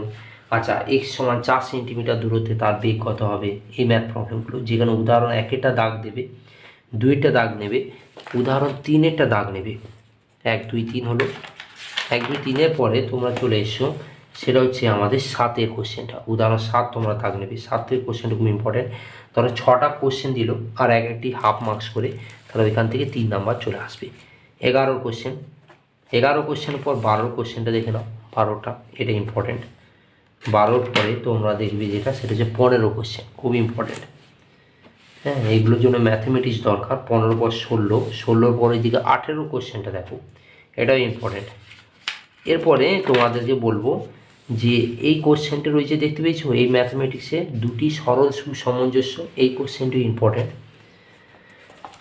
আচ্ছা x সমান 4 সেন্টিমিটার দূরত্বে তার বেগ কত হবে, এই ম্যাথ প্রবলেমগুলো, যেখানে উদাহরণ 1-এরটা দাগ দেবে, 2-এরটা দাগ নেবে, উদাহরণ 3-এরটা দাগ নেবে, 1 2 3 হলো। 1 2 3-এর পরে তোমরা চলে এসো, সেটা হচ্ছে আমাদের 7-এর কোশ্চেনটা, উদাহরণ 7 তোমরা দাগ নেবে। 7-এর কোশ্চেনটা খুব ইম্পর্টেন্ট, ধরো 6টা কোশ্চেন দিল আর একটি হাফ মার্কস করে, তাহলে ওইখান থেকে 3 নাম্বার চলে আসবে। 11 কোশ্চেন, 11 কোশ্চেনের পর 12 কোশ্চেনটা দেখে নাও, 12টা এটা ইম্পর্টেন্ট। 12-র পরে তোমরা দেখবে যেটা, সেটা হচ্ছে 15 কোশ্চেন, খুব ইম্পর্টেন্ট, হ্যাঁ, এইগুলোর জন্য ম্যাথমেটিক্স দরকার। 15 পর 16, 16-র পরে দিকে 18 কোশ্চেনটা দেখো, এটাও ইম্পর্টেন্ট। এরপরে তোমাদেরকে বলবো যে এই কোশ্চেনটা রয়েছে দেখতে পেয়েছো, এই ম্যাথমেটিক্সে দুটি সরল সুসামঞ্জস্য, এই কোশ্চেনটি ইম্পর্টেন্ট।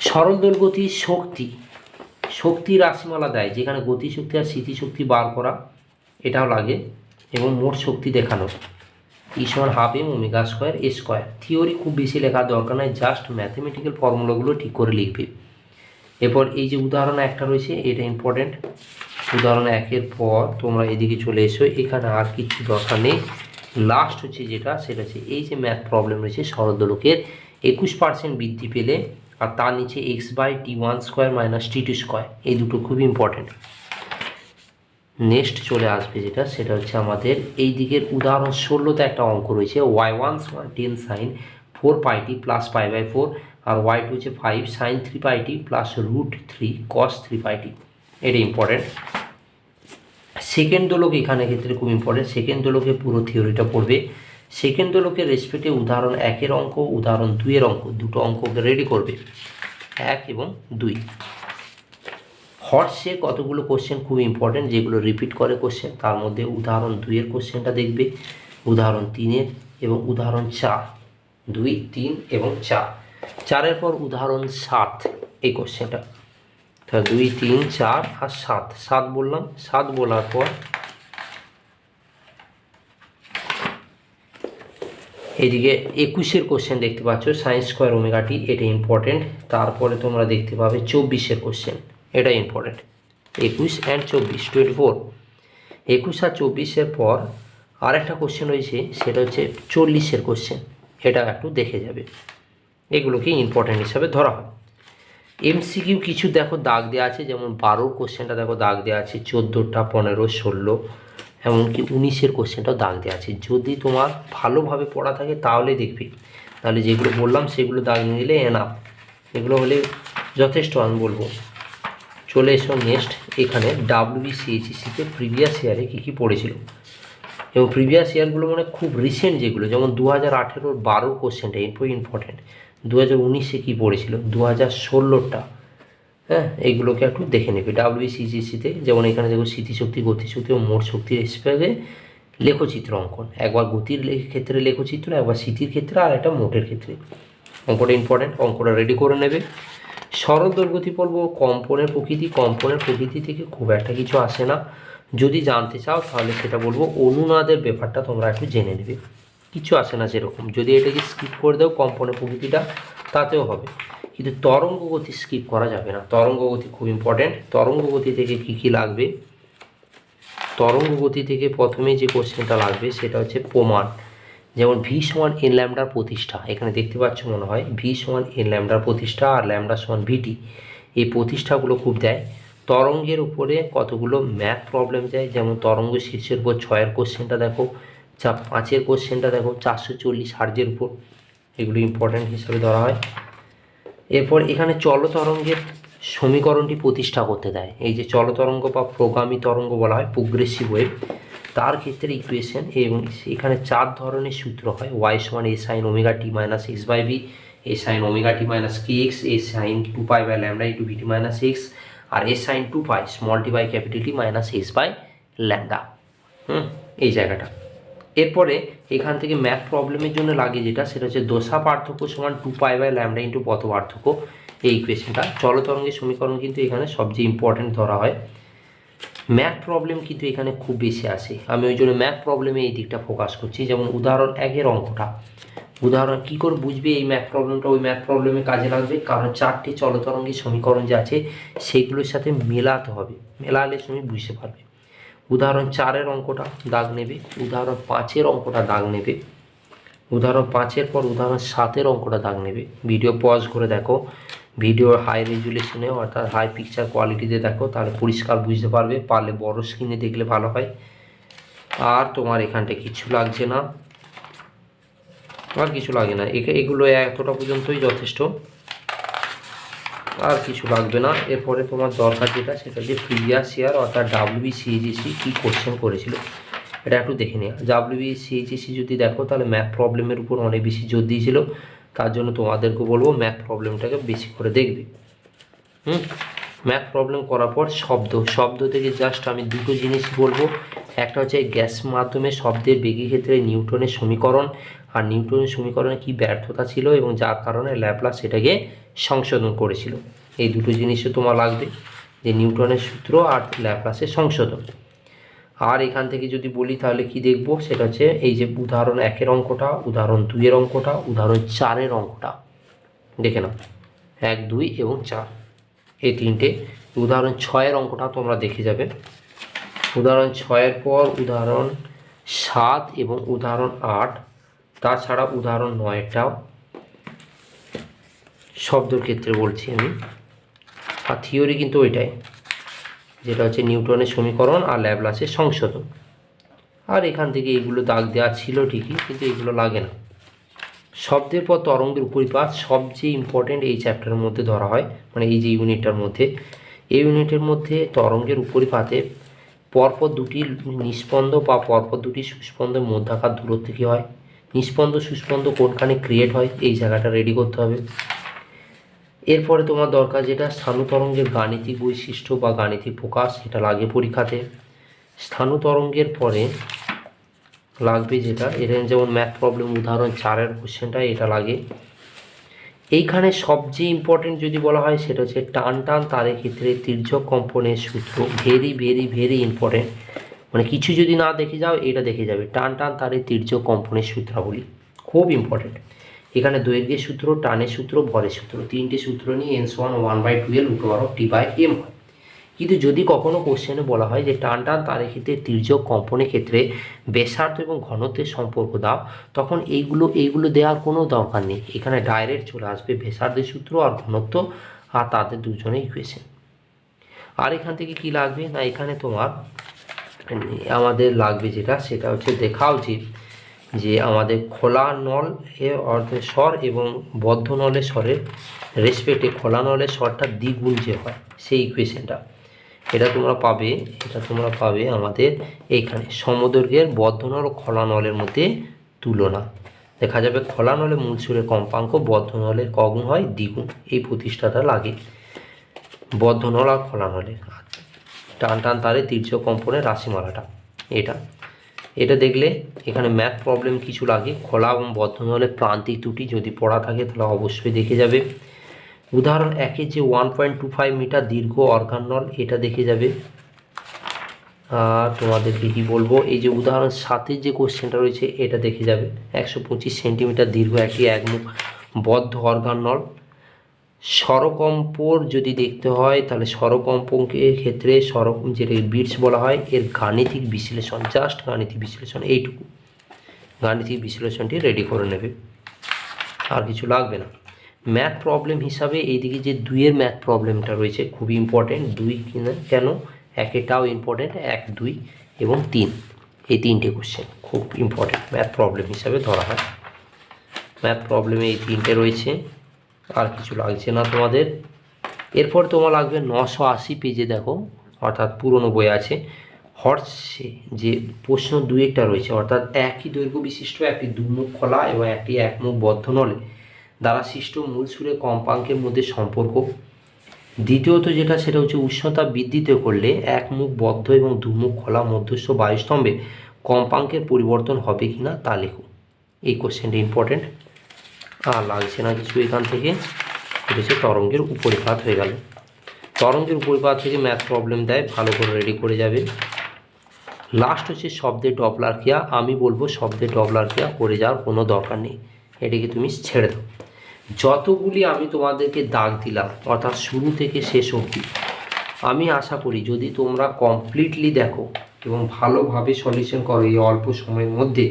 সরল দোলগতি শক্তি রাশিমালা দেয়, যেখানে গতিশক্তি আর স্মৃতিশক্তি বার করা এটাও লাগে, এবং মোট শক্তি দেখানো, ই সমান ½ m² থিওরি খুব বেশি লেখার দরকার নয়, জাস্ট ম্যাথমেটিক্যাল ফর্মুলাগুলো ঠিক করে লিখবে। এরপর এই যে উদাহরণ একটা রয়েছে, এটা ইম্পর্টেন্ট। উদাহরণ 1-এর পর তোমরা এদিকে চলে এসো, এখানে আর কিছু দরকার নেই। লাস্ট হচ্ছে যেটা, সেটা হচ্ছে এই যে ম্যাথ প্রবলেম রয়েছে, সরল দোলকের 21% বৃদ্ধি পেলে আর তার নিচে x/t1² - t2², এই দুটো খুব ইম্পর্টেন্ট। নেক্সট চলে আসবে যেটা, সেটা হচ্ছে আমাদের এই দিকের উদাহরণ 16তে একটা অঙ্ক রয়েছে y1 = 10 sin 4πt + π/4, আর y2 হচ্ছে 5 sin 3πt + √3 cos 3πt। এটা ইম্পর্টেন্ট। সেকেন্ড দোলক এখানে ক্ষেত্রে খুব ইম্পর্টেন্ট। সেকেন্ড দোলকে পুরো থিওরিটা পড়বে। সেকেন্ড দোলকের রেসপেক্টে উদাহরণ 1-এর অঙ্ক, উদাহরণ 2-এর অঙ্ক, দুটো অঙ্ককে রেডি করবে, 1 এবং 2। হর্সে কতগুলো কোশ্চেন খুব ইম্পর্টেন্ট যেগুলো রিপিট করে কোশ্চেন, তার মধ্যে উদাহরণ 2-এর কোশ্চেনটা দেখবে, উদাহরণ 3-এর এবং উদাহরণ 4, 2, 3 এবং 4। 4-এর পর উদাহরণ 7, এই কোশ্চেনটা। তাহলে 2, 3, 4 আর 7 বললাম। 7 বলার পর এইদিকে 21-এর কোশ্চেন দেখতে পাচ্ছ sin² ω t, এটা ইম্পর্টেন্ট। তারপরে তোমরা দেখতে পাবে 24-এর কোশ্চেন, এটা ইম্পর্টেন্ট। 21 and 24, 24। 21 আর 24-এর পর আরেকটা কোশ্চেন রয়েছে, সেটা হচ্ছে 40-এর কোশ্চেন, এটা একটু দেখে যাবে। এগুলোকে ইম্পর্টেন্ট হিসাবে ধরা হয়। MCQ কিছু দেখো দাগ দেওয়া আছে, যেমন 12-র কোশ্চেনটা দেখো দাগ দেওয়া আছে, 14টা, 15, 16, এমনকি 19-এর কোশ্চেনটাও দাগ দেওয়া আছে। যদি তোমার ভালোভাবে পড়া থাকে তাহলে দেখবে, তাহলে যেগুলো বললাম সেগুলো দাগ নিয়ে দিলে এনাফ, এগুলো হলে যথেষ্ট আমি বলবো। চলে এসো নেক্সট, এখানে WBCHECতে প্রিভিয়াস ইয়ারে কী কী পড়েছিল, এবং প্রিভিয়াস ইয়ারগুলো মানে খুব রিসেন্ট যেগুলো, যেমন 2018-র 12 কোশ্চেনটা ইম্পর্টেন্ট। 2019-এ কী পড়েছিল, 2016টা, হ্যাঁ, এইগুলোকে একটু দেখে নেবে WBCHECতে। যেমন এখানে দেখো স্মৃতিশক্তি, গতিশক্তি ও মোট শক্তির হিসেবে লেখচিত্র অঙ্কন, একবার গতির ক্ষেত্রে লেখচিত্র, একবার স্মৃতির ক্ষেত্রে, আর একটা মোটের ক্ষেত্রে। অঙ্কটা ইম্পর্টেন্ট, অঙ্কটা রেডি করে নেবে। সরল দৈর্ঘ্যতি পর্ব, কম্পনের প্রকৃতি। কম্পনের প্রকৃতি থেকে খুব একটা কিছু আসে না, যদি জানতে চাও তাহলে সেটা বলবো। অনুনাদের ব্যাপারটা তোমরা একটু জেনে নেবে, কিছু আসে না সেরকম। যদি এটাকে স্কিপ করে দাও কম্পনের প্রকৃতিটা, তাতেও হবে, কিন্তু তরঙ্গ গতি স্কিপ করা যাবে না। তরঙ্গ গতি খুব ইম্পর্টেন্ট। তরঙ্গ গতি থেকে কী কী লাগবে, তরঙ্গ গতি থেকে প্রথমে যে কোশ্চেনটা লাগবে সেটা হচ্ছে প্রমাণ। যেমন v = n ল্যামডার প্রতিষ্ঠা, এখানে দেখতে পাচ্ছ মনে হয় v = n ল্যামডার প্রতিষ্ঠা, আর ল্যামডা = vt, এই প্রতিষ্ঠাগুলো খুব দেয়। তরঙ্গের উপরে কতগুলো ম্যাথ প্রবলেম যায়, যেমন তরঙ্গ শীর্ষের উপর 6-এর কোশ্চেনটা দেখো, 5-এর কোশ্চেনটা দেখো 440 হার্জের উপর, এগুলো ইম্পর্ট্যান্ট হিসাবে ধরা হয়। এরপর এখানে চলতরঙ্গের সমীকরণটি প্রতিষ্ঠা করতে দেয়। এই যে চলতরঙ্গ বা প্রগামী তরঙ্গ বলা হয়, প্রোগ্রেসিভ ওয়েভ, তার ক্ষেত্রে ইকুয়েশন, এবং এখানে 4 ধরনের সূত্র হয়। y = a sin ω t - x/b, a sin ω t - kx, a sin 2π/λ * vt - x, R a sin 2π t - s/λ। এই জায়গাটা। এরপরে এখান থেকে ম্যাথ প্রবলেমের জন্য লাগে যেটা, সেটা হচ্ছে দশা পার্থক্য = 2π/λ * পথ পার্থক্য, এই ইকুয়েশনটা। চলতরঙ্গের সমীকরণ কিন্তু এখানে সবচেয়ে ইম্পর্টেন্ট ধরা হয়। ম্যাথ প্রবলেম কিন্তু এখানে খুব বেশি আসে, আমি ওই জন্য ম্যাথ প্রবলেমে এই দিকটা ফোকাস করছি। যেমন উদাহরণ 1-এর অঙ্কটা, উদাহরণ কী করে বুঝবে এই ম্যাথ প্রবলেমটা ওই ম্যাথ প্রবলেমে কাজে লাগবে, কারণ 4টি চলতরঙ্গের সমীকরণ যে আছে সেগুলোর সাথে মেলাতে হবে, মেলালে তুমি বুঝতে পারবে। উদাহরণ 4-এর অঙ্কটা দাগ নেবে, উদাহরণ 5-এর অঙ্কটা দাগ নেবে, উদাহরণ 5-এর পর উদাহরণ 7-এর অঙ্কটা দাগ নেবে। ভিডিও পজ করে দেখো, ভিডিও হাই রেজুলেশনে অর্থাৎ হাই পিকচার কোয়ালিটিতে দেখো, তাহলে পরিষ্কার বুঝতে পারবে। পারলে বড় স্ক্রিনে দেখলে ভালো হয়। আর তোমার এখানটা কিছু লাগছে না, আর কিছু লাগে না, এগুলো এতটা পর্যন্তই যথেষ্ট, আর কিছু লাগবে না। এরপরে তোমার দরকার যেটা, সেটা হচ্ছে প্রিভিয়াস ইয়ার অর্থাৎ WBCHEC কী কোশ্চেন করেছিল, এটা একটু দেখে নেওয়া। WBCHEC যদি দেখো তাহলে ম্যাথ প্রবলেমের উপর অনেক বেশি জোর দিয়েছিল, তার জন্য তোমাদেরকে বলবো ম্যাথ প্রবলেমটাকে বেশি করে দেখবে। ম্যাথ প্রবলেম করার পর শব্দ থেকে জাস্ট আমি দুটো জিনিস বলবো। একটা হচ্ছে গ্যাস মাধ্যমে শব্দের বেগের ক্ষেত্রে নিউটনের সমীকরণ, আর নিউটনের সমীকরণে কি ব্যর্থতা ছিল এবং যার কারণে ল্যাপ্লাস সেটাকে সংশোধন করেছিল। এই দুটো জিনিসও তোমার লাগবে, যে নিউটনের সূত্র আর ল্যাপ্লাসের সংশোধন। আর এখান থেকে যদি বলি তাহলে কি দেখব, সেটা হচ্ছে এই যে উদাহরণ 1-এর অঙ্কটা, উদাহরণ 2-এর অঙ্কটা, উদাহরণ 4-এর অঙ্কটা দেখে নাও, 1, 2 এবং 4, এই তিনটে। উদাহরণ 6-এর অঙ্কটা তোমরা দেখে যাবে। উদাহরণ 6-এর পর উদাহরণ 7 এবং উদাহরণ 8, তাছাড়া উদাহরণ 9টাও শব্দের ক্ষেত্রে বলছি আমি, আর থিওরি কিন্তু ওইটাই, যেটা হচ্ছে নিউটনের সমীকরণ আর ল্যাপ্লাসের সংশোধন। আর এখান থেকে এইগুলো দাগ দেওয়া ছিল ঠিকই, কিন্তু এগুলো লাগে না। শব্দের পর তরঙ্গের উপরিপাত সবচেয়ে ইম্পর্টেন্ট এই চ্যাপ্টারের মধ্যে ধরা হয়, মানে এই যে ইউনিটটার মধ্যে। এই ইউনিটের মধ্যে তরঙ্গের উপরিপাতে পরপর দুটি নিস্পন্দ বা পরপর দুটি সুস্পন্দের মধ্যাকার দূরত্ব কী হয়, নিস্পন্দ সুস্পন্দ কোনখানে ক্রিয়েট হয়, এই জায়গাটা রেডি করতে হবে। এরপরে তোমার দরকার যেটা স্থানু তরঙ্গের গাণিতিক বৈশিষ্ট্য বা গাণিতিক প্রকাশ, এটা লাগে পরীক্ষাতে। স্থানু তরঙ্গের পরে লাগবে যেটা, এটা যেমন ম্যাথ প্রবলেম উদাহরণ 4-এর কোশ্চেনটা, এটা লাগে। এইখানে সবচেয়ে ইম্পর্টেন্ট যদি বলা হয় সেটা হচ্ছে টান টান তারের ক্ষেত্রে তির্যক কম্পনের সূত্র। ভেরি ভেরি ভেরি ইম্পর্টেন্ট, মানে কিছু যদি না দেখে যাও এটা দেখে যাবে। টান টান তারের তির্যক কম্পনের সূত্রাবলী খুব ইম্পর্টেন্ট। এখানে দৈর্ঘ্যের সূত্র, টানের সূত্র, ভরের সূত্র, তিনটে সূত্র নিয়ে n1 1/12 হয়। কিন্তু যদি কখনো কোশ্চেনে বলা হয় যে টান টান তারের ক্ষেত্রে তির্যক কম্পনের ক্ষেত্রে ব্যাসার্ধ এবং ঘনত্বের সম্পর্ক দাও, তখন এইগুলো দেওয়ার কোনো দরকার নেই। এখানে ডাইরেক্ট চলে আসবে ব্যাসার্ধের সূত্র আর ঘনত্ব, আর তাদের দুজনের ইকুয়েশন। আর এখান থেকে কি লাগবে না, এখানে তোমার আমাদের লাগবে যেটা, সেটা হচ্ছে দেখাও যে আমাদের খোলা নল এর অর্থে স্বর এবং বদ্ধ নলের স্বরের রেসপেক্টে খোলা নলের স্বরটা দ্বিগুণ যে হয় সেই ইকুয়েশনটা, এটা তোমরা পাবে আমাদের এইখানে সমদৈর্ঘ্যের বদ্ধ নল ও খোলা নলের মধ্যে তুলনা। দেখা যাবে খোলা নলে মূল সুরের কম্পাঙ্ক বদ্ধ নলের কগুণ হয়, দ্বিগুণ। এই প্রতিষ্ঠাটা লাগে বদ্ধ নল আর খোলা নলের। টান টান তারে তির্যক কম্পনের রাশিমালাটা, এটা দেখলে এখানে ম্যাথ প্রবলেম কিছু লাগে। খোলা এবং বদ্ধ নলের প্রান্তিক ত্রুটি যদি পড়া থাকে তাহলে অবশ্যই দেখে যাবে। উদাহরণ 1-এর যে 1.25 মিটার দীর্ঘ অর্গান নল, এটা দেখে যাবে। আর তোমাদেরকে কি বলবো, এই যে উদাহরণ 7-এর যে কোশ্চেনটা রয়েছে এটা দেখে যাবে। 125 সেন্টিমিটার দীর্ঘ একটি একমুখ বদ্ধ অর্গান নল। স্বরকম্পর যদি দেখতে হয় তাহলে স্বরকম্পকের ক্ষেত্রে যেটাকে বিটস বলা হয়, এর গাণিতিক বিশ্লেষণ, জাস্ট গাণিতিক বিশ্লেষণ, এইটুকু গাণিতিক বিশ্লেষণটি রেডি করে নেবে, আর কিছু লাগবে না। ম্যাথ প্রবলেম হিসাবে এইদিকে যে 2-এর ম্যাথ প্রবলেমটা রয়েছে খুবই ইম্পর্টেন্ট। 2 কিনা কেন, 1-এটাও ইম্পর্টেন্ট, 1, 2 এবং 3, এই 3টে কোশ্চেন খুব ইম্পর্টেন্ট ম্যাথ প্রবলেম হিসাবে ধরা হয়। ম্যাথ প্রবলেমে এই 3টে রয়েছে, আর কিছু লাগছে না তোমাদের। এরপর তোমার লাগবে 980 পেজে, দেখো অর্থাৎ পুরনো বই আছে, হর্সে যে প্রশ্ন 2-একটা রয়েছে, অর্থাৎ একই দৈর্ঘ্য বিশিষ্ট একটি দুমুখ খোলা এবং একটি একমুখ বদ্ধ নলে দ্বারা সৃষ্ট মূল সুরের কম্পাঙ্কের মধ্যে সম্পর্ক। দ্বিতীয়ত যেটা, সেটা হচ্ছে উষ্ণতা বৃদ্ধিতে করলে একমুখ বদ্ধ এবং দুমুখ খোলা মধ্যস্থ বায়ুস্তম্ভে কম্পাঙ্কের পরিবর্তন হবে কিনা তা লেখো। এই কোশ্চেনটা ইম্পর্টেন্ট, আর লাগছে না কিছু এখান থেকে। এটা হচ্ছে তরঙ্গের উপরিপাত হয়ে গেল। তরঙ্গের উপরিপাত থেকে ম্যাথ প্রবলেম দেয়, ভালো করে রেডি করে যাবে। লাস্ট হচ্ছে শব্দের ডপলার ক্রিয়া। আমি বলবো শব্দের ডপলার ক্রিয়া করে যাওয়ার কোনো দরকার নেই, এটাকে তুমি ছেড়ে দাও। যতগুলি আমি তোমাদেরকে দাগ দিলাম অর্থাৎ শুরু থেকে শেষ অবধি, আমি আশা করি যদি তোমরা কমপ্লিটলি দেখো এবং ভালোভাবে সলিউশন করো এই অল্প সময়ের মধ্যে,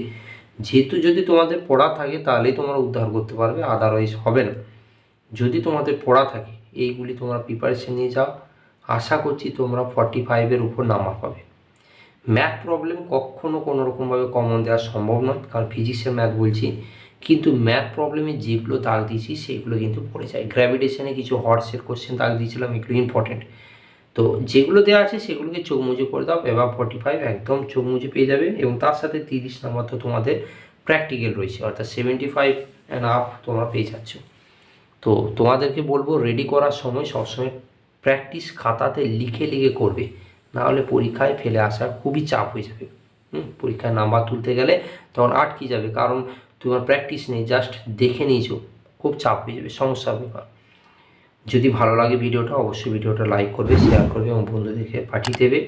যেহেতু যদি তোমাদের পড়া থাকে তাহলেই তোমরা উদ্ধার করতে পারবে, আদারওয়াইজ হবে না। যদি তোমাদের পড়া থাকে এইগুলি তোমরা প্রিপারেশন নিয়ে যাও, আশা করছি তোমরা 45-এর উপর নাম্বার পাবে। ম্যাথ প্রবলেম কখনো কোনো রকমভাবে কমন দেওয়া সম্ভব নয়, কারণ ফিজিক্সের ম্যাথ বলছি, কিন্তু ম্যাথ প্রবলেমে যেগুলো দাগ দিয়েছি সেগুলো কিন্তু পড়ে যায়। গ্র্যাভিটেশনে কিছু হর্সের কোশ্চেন দাগ দিয়েছিলাম, এগুলো ইম্পর্টেন্ট। তো যেগুলো দেওয়া আছে সেগুলোকে চোখ মুজে করে দাও, এবার 45 একদম চোখ মুজে পেয়ে যাবে। এবং তার সাথে 30 নাম্বার তো তোমাদের প্র্যাকটিক্যাল রয়েছে, অর্থাৎ 75 অ্যান্ড আপ তোমরা পেয়ে যাচ্ছ। তো তোমাদেরকে বলবো রেডি করার সময় সবসময় প্র্যাকটিস খাতাতে লিখে লিখে করবে, নাহলে পরীক্ষায় ফেলে আসার খুবই চাপ হয়ে যাবে। পরীক্ষায় নাম্বার তুলতে গেলে তখন আটকে যাবে, কারণ তোমার প্র্যাকটিস নেই, জাস্ট দেখে নিয়েছো, খুব চাপ হয়ে যাবে, সমস্যার ব্যাপার। যদি ভালো লাগে ভিডিওটা অবশ্যই ভিডিওটা লাইক করবে, শেয়ার করবে এবং বন্ধুদেরকে পাঠিয়ে দেবে।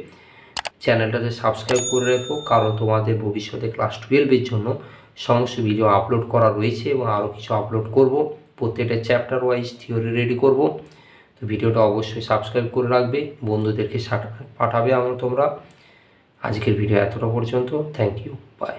চ্যানেলটাতে সাবস্ক্রাইব করে রাখো, কারণ তোমাদের ভবিষ্যতে ক্লাস 12-এর জন্য সমস্ত ভিডিও আপলোড করা রয়েছে এবং আরও কিছু আপলোড করব। প্রত্যেকটা চ্যাপ্টার ওয়াইজ থিওরি রেডি করব। তো ভিডিওটা অবশ্যই সাবস্ক্রাইব করে রাখবে, বন্ধুদেরকে পাঠাবে তোমরা। আজকের ভিডিও এতটা পর্যন্ত, থ্যাংক ইউ, বাই।